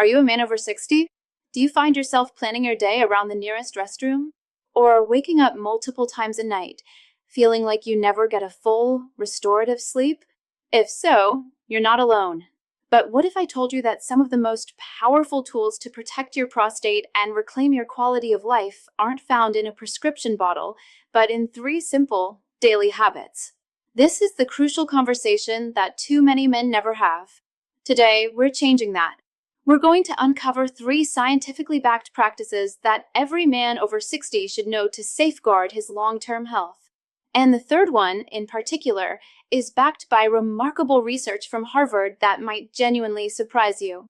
Are you a man over 60? Do you find yourself planning your day around the nearest restroom? Or waking up multiple times a night, feeling like you never get a full, restorative sleep? If so, you're not alone. But what if I told you that some of the most powerful tools to protect your prostate and reclaim your quality of life aren't found in a prescription bottle, but in 3 simple daily habits? This is the crucial conversation that too many men never have. Today, we're changing that. We're going to uncover 3 scientifically backed practices that every man over 60 should know to safeguard his long-term health. And the third one, in particular, is backed by remarkable research from Harvard that might genuinely surprise you.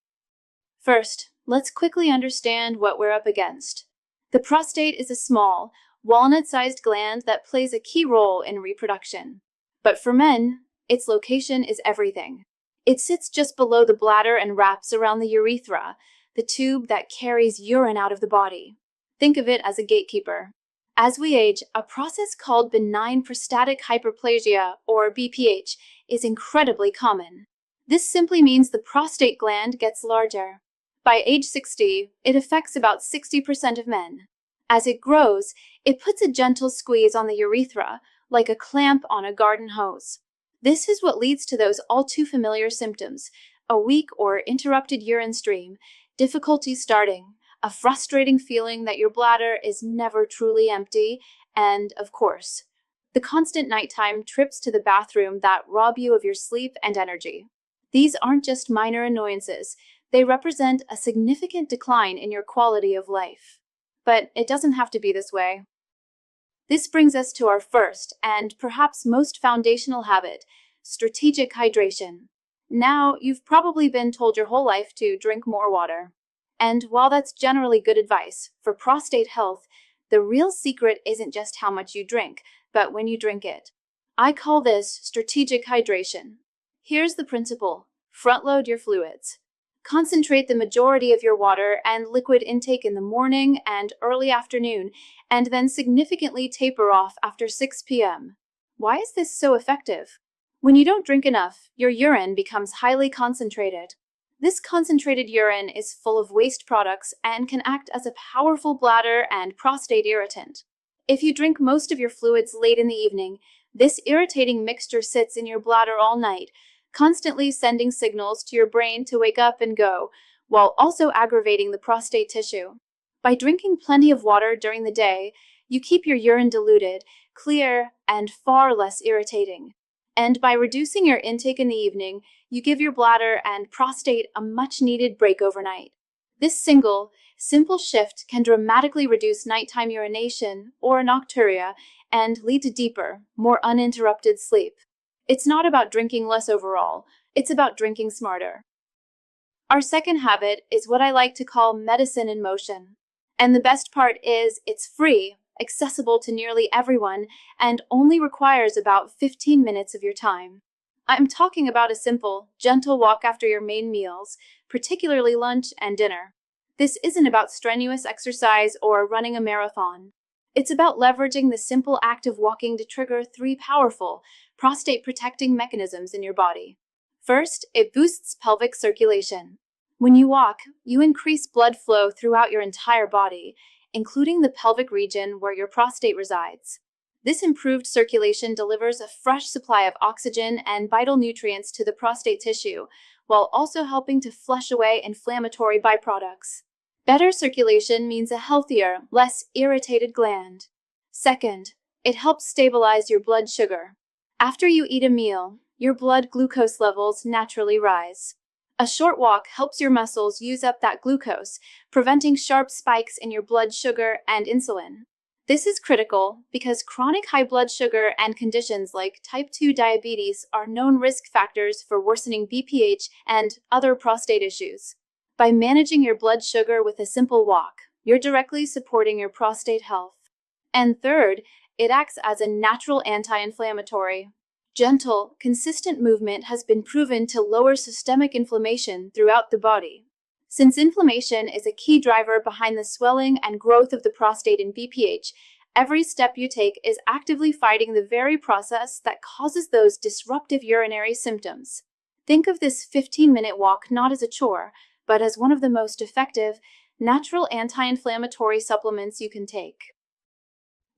First, let's quickly understand what we're up against. The prostate is a small, walnut-sized gland that plays a key role in reproduction. But for men, its location is everything. It sits just below the bladder and wraps around the urethra, the tube that carries urine out of the body. Think of it as a gatekeeper. As we age, a process called benign prostatic hyperplasia, or BPH, is incredibly common. This simply means the prostate gland gets larger. By age 60, it affects about 60% of men. As it grows, it puts a gentle squeeze on the urethra, like a clamp on a garden hose. This is what leads to those all too familiar symptoms: a weak or interrupted urine stream, difficulty starting, a frustrating feeling that your bladder is never truly empty, and, of course, the constant nighttime trips to the bathroom that rob you of your sleep and energy. These aren't just minor annoyances, they represent a significant decline in your quality of life. But it doesn't have to be this way. This brings us to our first, and perhaps most foundational habit: strategic hydration. Now, you've probably been told your whole life to drink more water. And while that's generally good advice, for prostate health, the real secret isn't just how much you drink, but when you drink it. I call this strategic hydration. Here's the principle: front-load your fluids. Concentrate the majority of your water and liquid intake in the morning and early afternoon, and then significantly taper off after 6 p.m. Why is this so effective? When you don't drink enough, your urine becomes highly concentrated. This concentrated urine is full of waste products and can act as a powerful bladder and prostate irritant. If you drink most of your fluids late in the evening, this irritating mixture sits in your bladder all night, constantly sending signals to your brain to wake up and go, while also aggravating the prostate tissue. By drinking plenty of water during the day, you keep your urine diluted, clear, and far less irritating. And by reducing your intake in the evening, you give your bladder and prostate a much-needed break overnight. This simple shift can dramatically reduce nighttime urination or nocturia and lead to deeper, more uninterrupted sleep. It's not about drinking less overall, it's about drinking smarter. Our second habit is what I like to call medicine in motion. And the best part is it's free, accessible to nearly everyone, and only requires about 15 minutes of your time. I'm talking about a simple, gentle walk after your main meals, particularly lunch and dinner. This isn't about strenuous exercise or running a marathon. It's about leveraging the simple act of walking to trigger 3 powerful, prostate-protecting mechanisms in your body. First, it boosts pelvic circulation. When you walk, you increase blood flow throughout your entire body, including the pelvic region where your prostate resides. This improved circulation delivers a fresh supply of oxygen and vital nutrients to the prostate tissue, while also helping to flush away inflammatory byproducts. Better circulation means a healthier, less irritated gland. Second, it helps stabilize your blood sugar. After you eat a meal, your blood glucose levels naturally rise. A short walk helps your muscles use up that glucose, preventing sharp spikes in your blood sugar and insulin. This is critical because chronic high blood sugar and conditions like type 2 diabetes are known risk factors for worsening BPH and other prostate issues. By managing your blood sugar with a simple walk, you're directly supporting your prostate health. And third, it acts as a natural anti-inflammatory. Gentle, consistent movement has been proven to lower systemic inflammation throughout the body. Since inflammation is a key driver behind the swelling and growth of the prostate in BPH, every step you take is actively fighting the very process that causes those disruptive urinary symptoms. Think of this 15-minute walk not as a chore, but as one of the most effective, natural anti-inflammatory supplements you can take.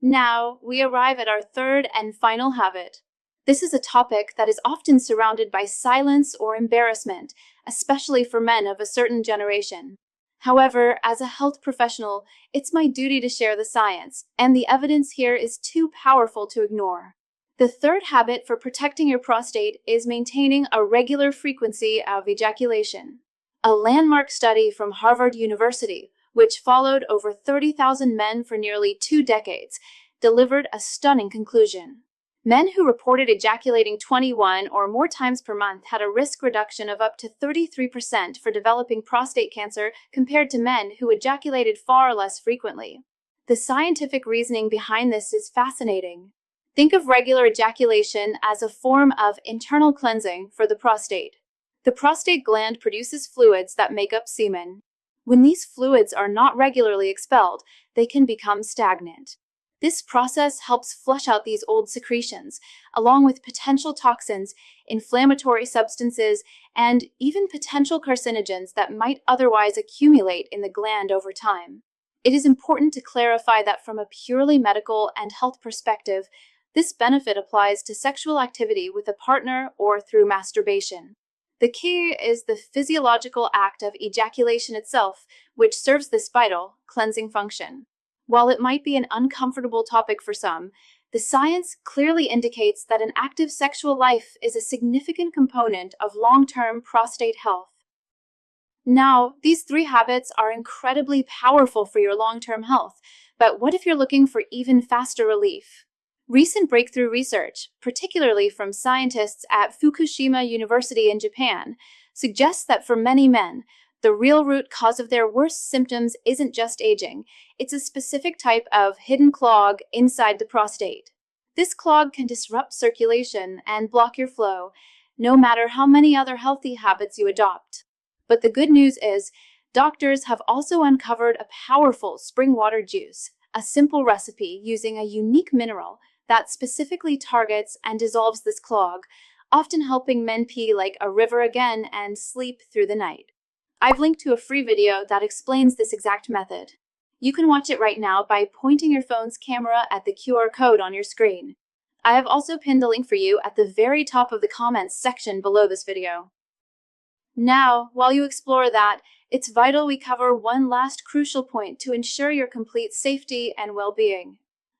Now, we arrive at our third and final habit. This is a topic that is often surrounded by silence or embarrassment, especially for men of a certain generation. However, as a health professional, it's my duty to share the science, and the evidence here is too powerful to ignore. The third habit for protecting your prostate is maintaining a regular frequency of ejaculation. A landmark study from Harvard University, which followed over 30,000 men for nearly 2 decades, delivered a stunning conclusion. Men who reported ejaculating 21 or more times per month had a risk reduction of up to 33% for developing prostate cancer compared to men who ejaculated far less frequently. The scientific reasoning behind this is fascinating. Think of regular ejaculation as a form of internal cleansing for the prostate. The prostate gland produces fluids that make up semen. When these fluids are not regularly expelled, they can become stagnant. This process helps flush out these old secretions, along with potential toxins, inflammatory substances, and even potential carcinogens that might otherwise accumulate in the gland over time. It is important to clarify that from a purely medical and health perspective, this benefit applies to sexual activity with a partner or through masturbation. The key is the physiological act of ejaculation itself, which serves this vital, cleansing function. While it might be an uncomfortable topic for some, the science clearly indicates that an active sexual life is a significant component of long-term prostate health. Now, these 3 habits are incredibly powerful for your long-term health, but what if you're looking for even faster relief? Recent breakthrough research, particularly from scientists at Fukushima University in Japan, suggests that for many men, the real root cause of their worst symptoms isn't just aging, it's a specific type of hidden clog inside the prostate. This clog can disrupt circulation and block your flow, no matter how many other healthy habits you adopt. But the good news is, doctors have also uncovered a powerful spring water juice, a simple recipe using a unique mineral that specifically targets and dissolves this clog, often helping men pee like a river again and sleep through the night. I've linked to a free video that explains this exact method. You can watch it right now by pointing your phone's camera at the QR code on your screen. I have also pinned a link for you at the very top of the comments section below this video. Now, while you explore that, it's vital we cover one last crucial point to ensure your complete safety and well-being.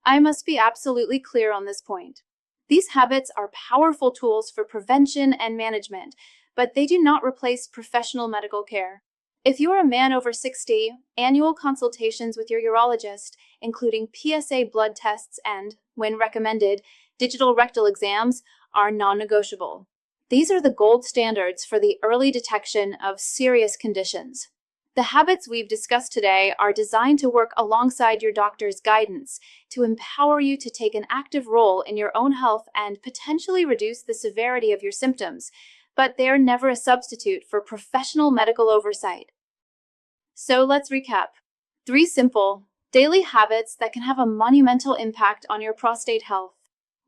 I must be absolutely clear on this point. These habits are powerful tools for prevention and management, but they do not replace professional medical care. If you are a man over 60, annual consultations with your urologist, including PSA blood tests and, when recommended, digital rectal exams, are non-negotiable. These are the gold standards for the early detection of serious conditions. The habits we've discussed today are designed to work alongside your doctor's guidance to empower you to take an active role in your own health and potentially reduce the severity of your symptoms, but they are never a substitute for professional medical oversight. So let's recap. 3 simple, daily habits that can have a monumental impact on your prostate health.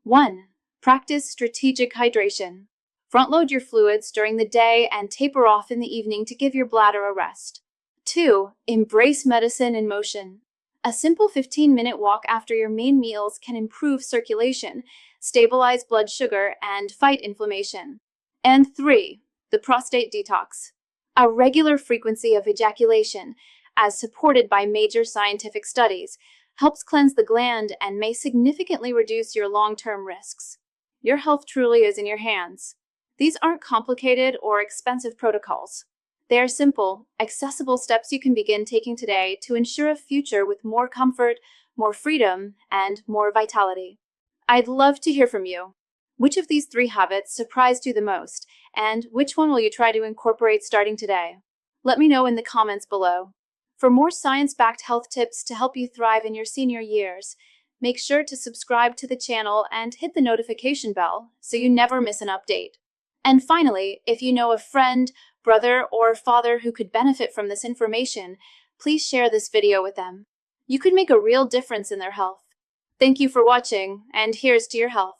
1. Practice strategic hydration. Front-load your fluids during the day and taper off in the evening to give your bladder a rest. 2. Embrace medicine in motion. A simple 15-minute walk after your main meals can improve circulation, stabilize blood sugar, and fight inflammation. And 3. The prostate detox. A regular frequency of ejaculation, as supported by major scientific studies, helps cleanse the gland and may significantly reduce your long-term risks. Your health truly is in your hands. These aren't complicated or expensive protocols. They are simple, accessible steps you can begin taking today to ensure a future with more comfort, more freedom, and more vitality. I'd love to hear from you. Which of these 3 habits surprised you the most, and which one will you try to incorporate starting today? Let me know in the comments below. For more science-backed health tips to help you thrive in your senior years, make sure to subscribe to the channel and hit the notification bell so you never miss an update. And finally, if you know a friend, brother, or father who could benefit from this information, please share this video with them. You could make a real difference in their health. Thank you for watching, and here's to your health.